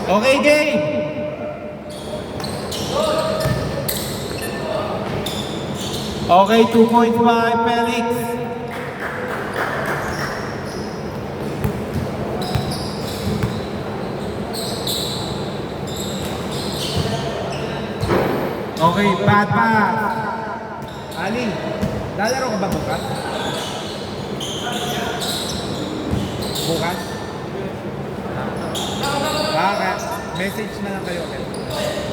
Okay, game. Okay, 2.5, Felix. Okay, bad pass. Ali, lalaro ka ba bukas? Bukas? Bakit? Message na lang kayo.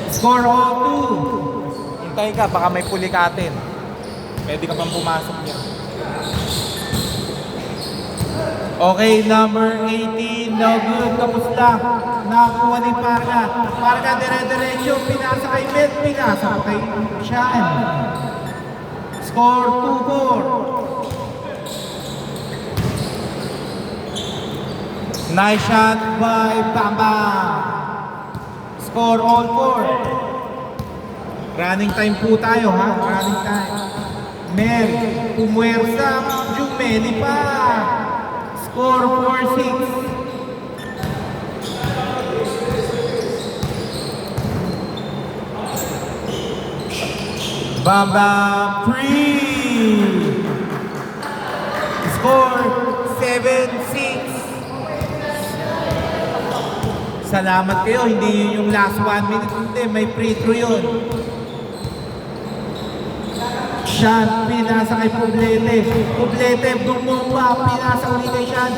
Score 0-2. Hintay ka, baka may pulikatin. Pwede ka pang pumasok niya. Okay, number 18, no good, tapos lang. Nakakuha ni Parga. Parga, dire-diretso, pinasa kay Mel, pinasa kay Sean. Score 2-4. Nice shot by Bamba. Score all 4. Running time po tayo, ha? Running time. Mel, pumuwersa, Jumeli pa. Score 4-6. Bamba 3. Score 7-6. Salamat kayo, hindi yun yung last 1 minute. Hindi, may free throw yun. Sean, pinasa kay Poblete. Poblete, bumumba, pinasa ulit kay Sean.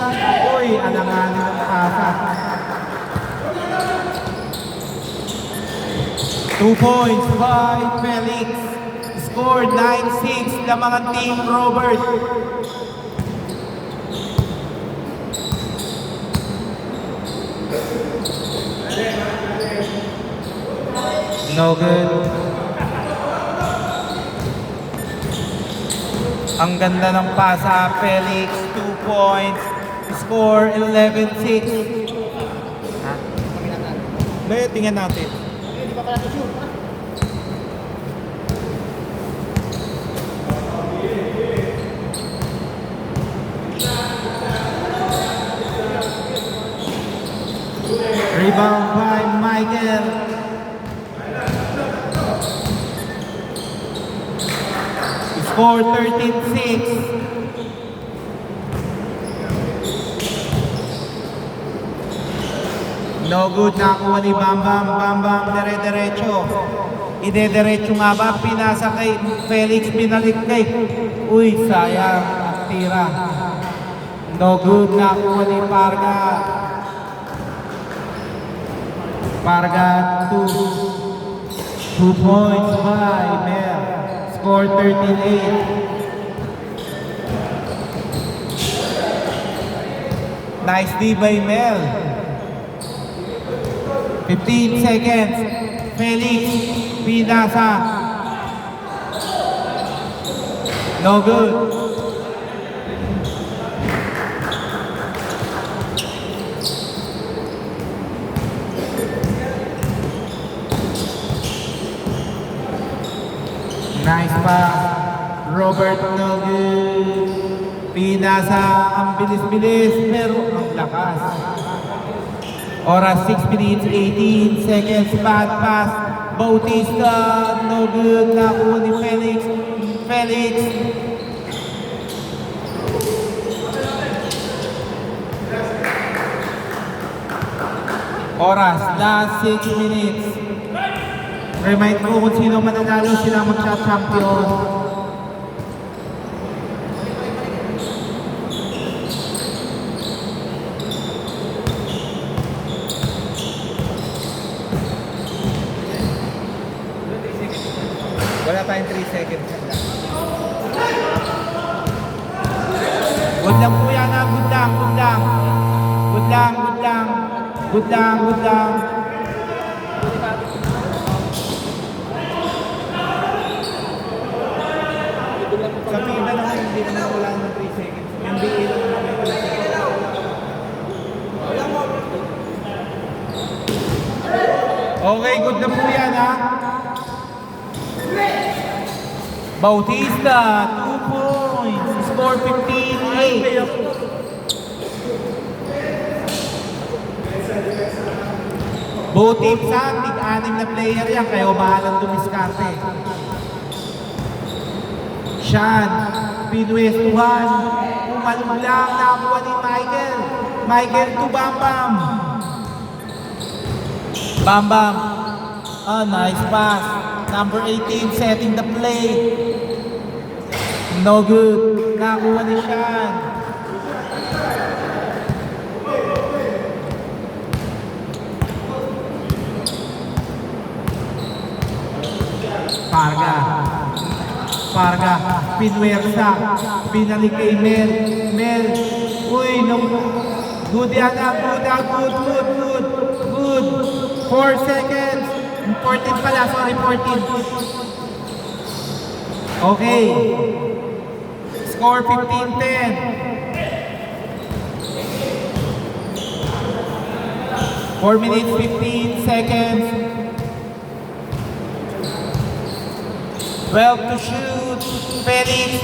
Uy, alanganin ang pasa. 2 points by Felix. Score 9-6 na mga Team Robert. No good. Ang ganda ng pasa, Felix, 2 points. Score 11-6. Ha? Dahil tingnan natin. Hindi pa pala ito. Rebound by Michael. Score 13-6. No good, nakuha ni Bambam. Bambam, dire-diretso. Ide-diretso nga ba? Pinasa kay Felix, pinalik kay. Uy, sayang. Ang tira. No good, nakuha ni Parga. Parga 2 points by Mel. Score 13-8. Nice D by Mel. 15 seconds. Felix, pinasa. No good. Nice pass. Robert, no good. Pinasa, ang bilis-bilis, pero ang lakas. Oras 6 minutes, 18 seconds, bad pass. Bautista, no good. Nakuha ni Felix. Felix. Oras, last 6 minutes. Remind mo kung sino mananalo, sila magcha-champion. Wala tayong 3 seconds. Good lang po yan ha, good lang, good lang. Good lang, good lang. Good lang, good lang. Sa FIBA naman, hindi naman wala naman 3 seconds. NBA lang naman may 3 seconds. Okay, good na po yan ha. Bautista, 2 points. Score 15-8. Both teams ha, tig-anim na player yan, kayo bahalang dumiskarte. Sean, pinwestuhan, umalong lang, nakuha ni Michael. Michael to Bam Bam. Bam Bam. Ah, nice pass. Number 18 setting the play. No good. Nakuha ni Sean. Parga, pinwersa, binalik kay Mel. Uy, no. Good yan, good. 4 seconds. 14 pala, sorry, 14. Okay. Score 15-10. 4 minutes, 15 seconds. 12 to shoot. Felix.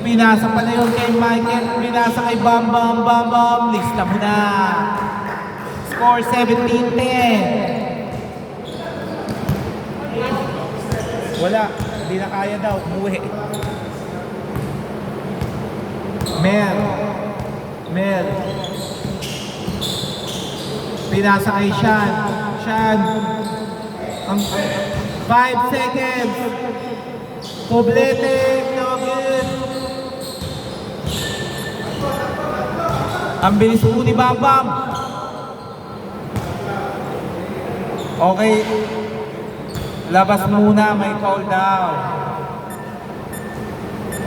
Pinasa pa na yun kay Michael. Pinasa kay Bam Bam. Lista mo na. Score 17-10. Wala. Hindi na kaya daw. Umuwi. Mel. Pinasa kay Sean. 5 seconds. Poblete, no good. Ang bilis po ni Bam Bam. Okay. Labas muna, may call down.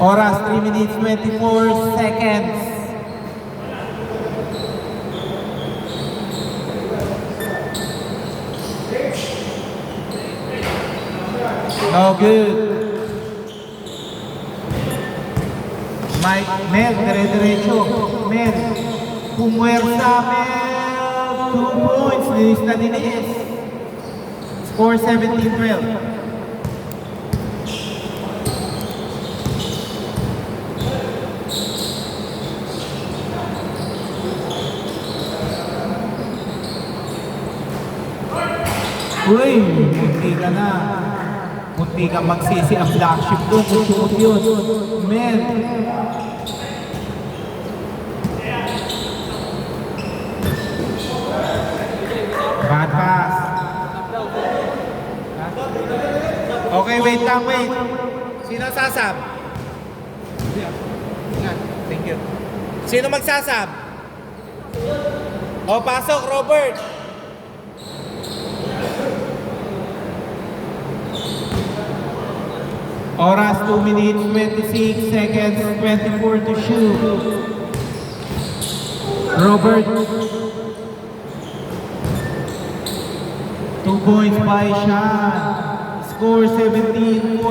Oras, 3 minutes, 24 seconds. No good. Mel, dire-diretso. Mel, pumwersa, Mel. 2 points, linis na linis. Score 17-12. Uy, munti ka na. Munti ka magsisi ang black ship doon. Susunod yun. Mel. Bad pass. Okay, wait. Sino sasab? Thank you. Sino magsasab? O, pasok, Robert. Oras, 2 minutes, 26 seconds, 24 to shoot. Robert. 2 points by Sean. Score 17-14.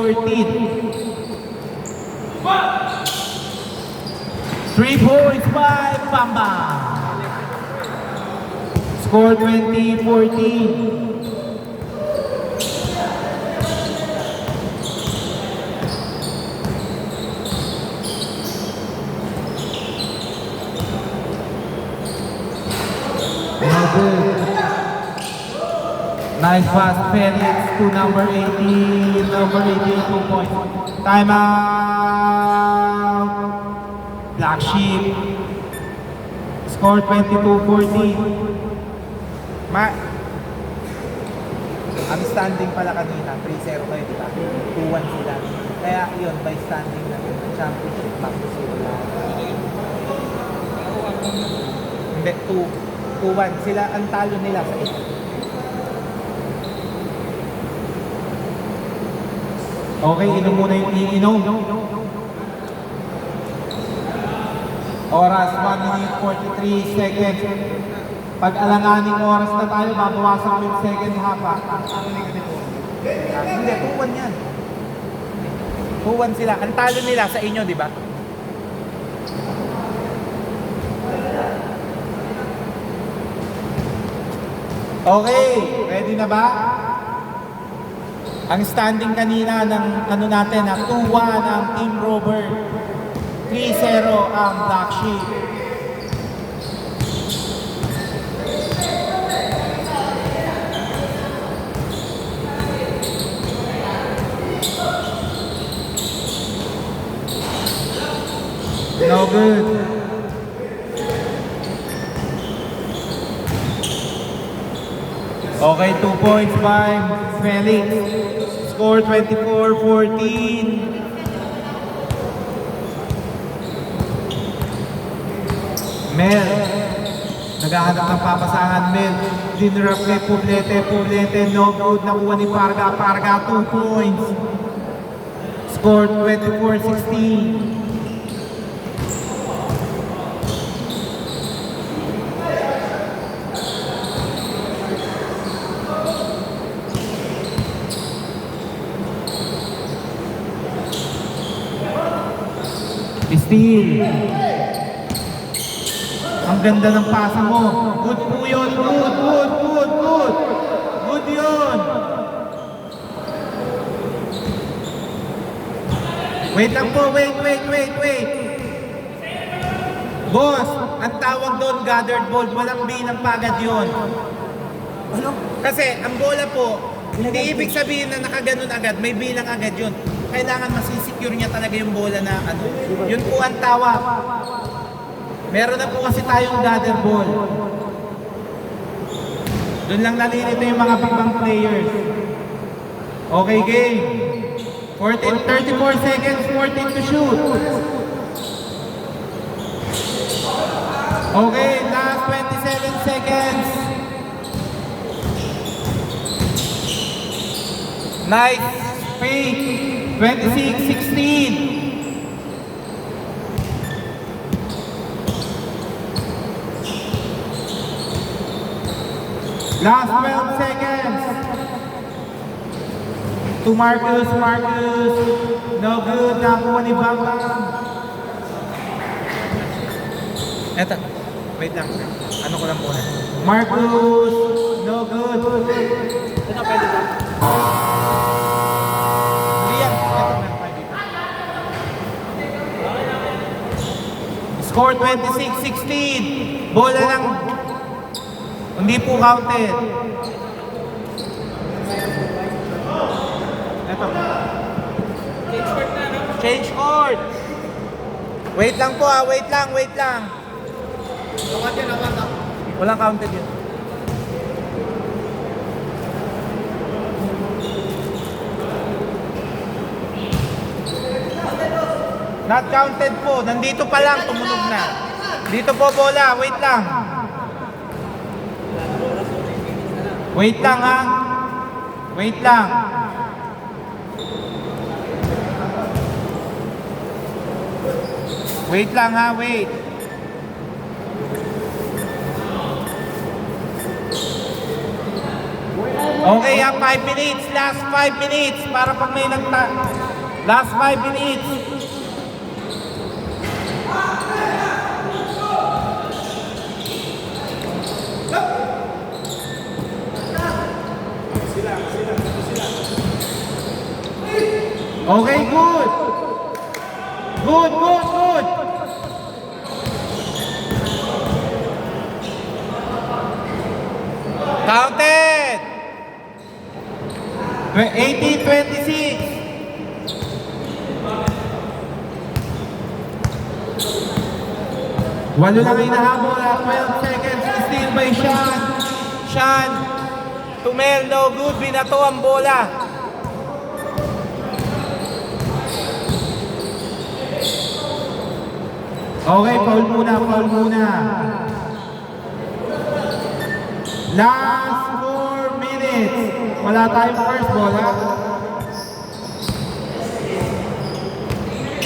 3 points by Bamba. Score 20-14. Nice pass, Felix to number 18. Number 18, 2 points. Time out. Black Sheep. Score 22-14. Ang standing pala kanina, 3-0 kayo, diba? 2-1 sila. Kaya yun, by standing na yun, championship, back to 0 lang. Hindi, 2-1 sila, ang talo nila sa ito. Okay, inom muna yung iinom. Oras, 1 minute 43 seconds. Pag alanganing oras na tayo, babawasan ko yung second half. Hindi, 2-1 yan. 2-1 sila. Ang talo nila sa inyo, di ba? Okay, ready na ba? Ang standing kanina ng ano natin, 2-1 ang Team Robert, 3-0 ang Black Sheep. Okay, 2 points by Felix. Score 24-14. Mel. Naghahanap ng papasahan, Mel. Dinrap kay Publete, no good. Nakuha ni Parga, 2 points. Score 24-16. Steal. Ang ganda ng pasa mo. Good po yun. Good. Good yun. Wait lang po. Wait. Boss, ang tawag doon gathered ball. Walang bilang pagad yun. Ano? Kasi ang bola po, hindi ibig sabihin na nakaganon agad. May bilang agad yun. Kailangan masisecure niya talaga yung bola na ano. Yun po ang tawag. Meron na po kasi tayong gather ball. Doon lang nalilito yung mga ibang players. Okay, game. 34 seconds, 14 to shoot. Okay, last 27 seconds. Nice. Fake. 26-16. Last 12 seconds. To Marcus. No good. Nakuha ni Bambam. Eto. Wait lang. Ano ko lang muna. Marcus. No good. Ito pwede ba? Score 26-16. Bola lang. Hindi po counted. Ito. Change court. Wait lang po wait lang. Walang counted yun. Not counted po. Nandito pa lang, tumunog na. Dito po bola, wait lang. Wait lang ha. Wait lang. Wait lang ha, wait. Okay ha, 5 minutes. Last 5 minutes. Para pag may last 5 minutes. Okay, good. Counted. 18-26. Walo lang hinahabol at 12 seconds. Steal by Sean. Tumel, no good. Binato ang bola. Okay, foul muna. Last 4 minutes. Wala tayong first ball, ha?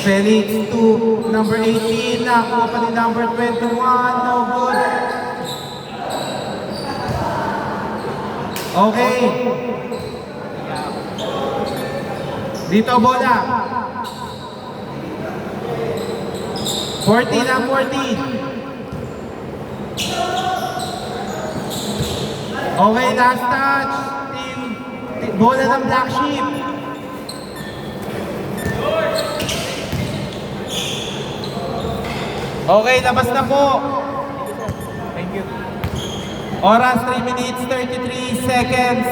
Felix to number 18. Nakuha pa ni number 21. No good. Okay. Dito bola. 40 na 40. Okay, last touch. Bola ng Black Sheep. Okay, labas na po. Thank you. Oras 3 minutes 33 seconds.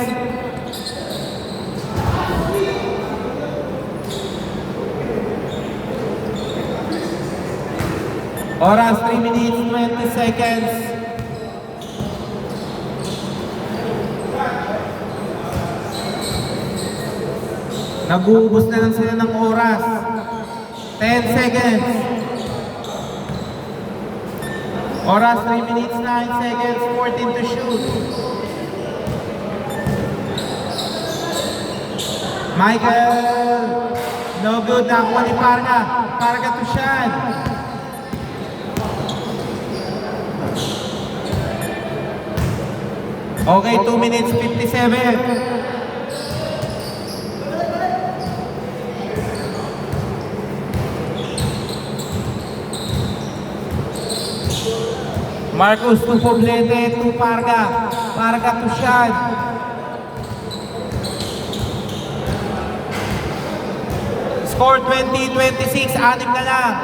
Oras 3 minutes 20 seconds. Nag-uubos na lang sila ng oras. 10 seconds. Oras 3 minutes 9 seconds, 14 to shoot. Michael, no good. Nakuha ni Parga. Parga to shot. Okay, 2 minutes 57. Marcus to Poblete, to Parga. Parga to shot. Score 20-26, 6 na lang.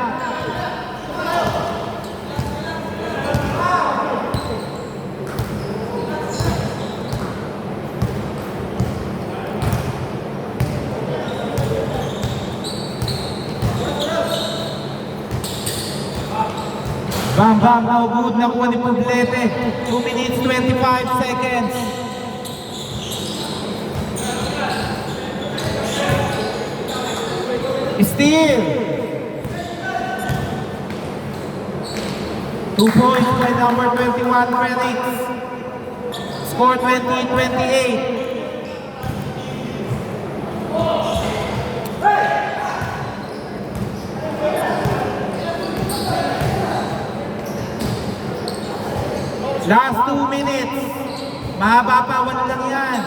Bam, bam, no good. Nakuha ni Poblete. 2 minutes, 25 seconds. Steal. 2 points by number 21, Felix. Score 20-28. Last 2 minutes. Mahaba pa, 1 lang yan.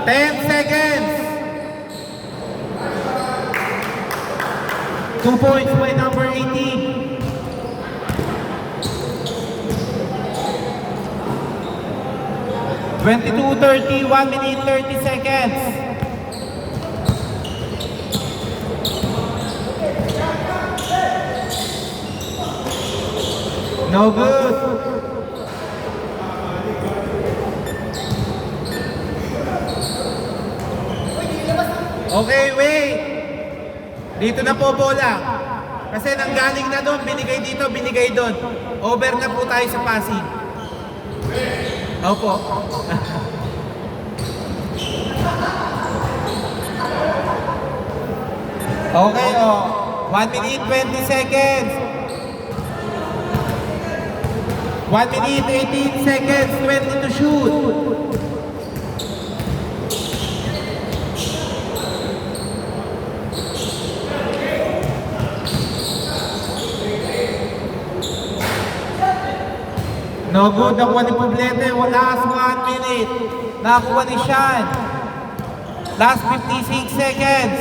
10 seconds. 2 points by number 18. (22:30), 1 minute 30 seconds. No good. Okay, wait. Dito na po bola. Kasi nanggaling na doon, binigay dito, binigay doon. Over na po tayo sa passing. Opo. Okay, oh. 1 minute, 20 seconds. 1 minute, 18 seconds, 20 to shoot. No good, nakuha ni Poblete. Last 1 minute. Nakuha ni Sean. Last 56 seconds.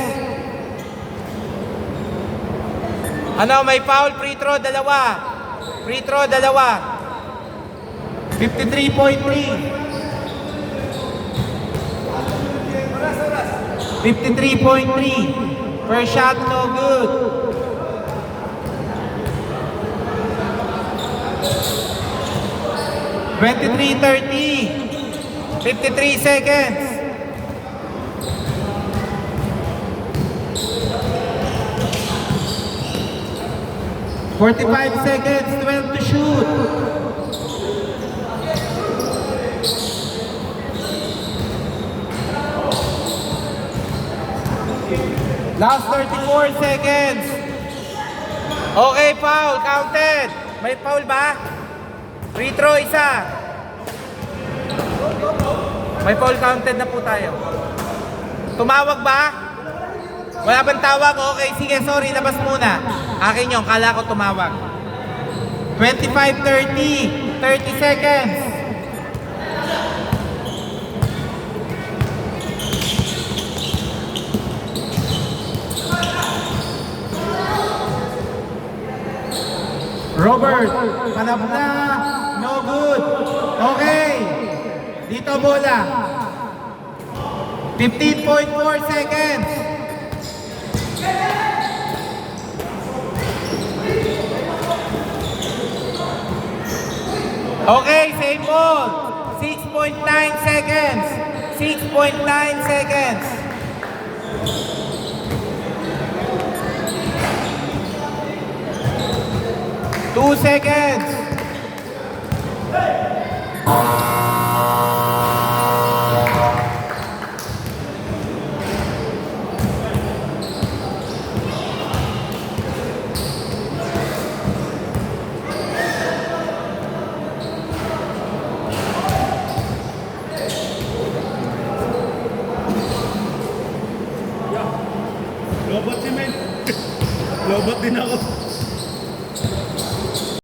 Ano, may foul, free throw, dalawa. Free throw, dalawa. 53.3. 53.3. First shot, no good. (23:30). 53 seconds. (45 seconds, 12 to shoot. Last 34 seconds. Okay, foul, counted. May foul ba? Free throw, isa. May foul, counted na po tayo. Tumawag ba? Wala bang tawag? Okay, sige, sorry, labas muna. Akin yung, kala ko tumawag. 25:30, 30 seconds. Robert, panap na, no good. Okay, dito bola. 15.4 seconds. Okay, same ball. 6.9 seconds. 6.9 seconds. Two seconds. ako.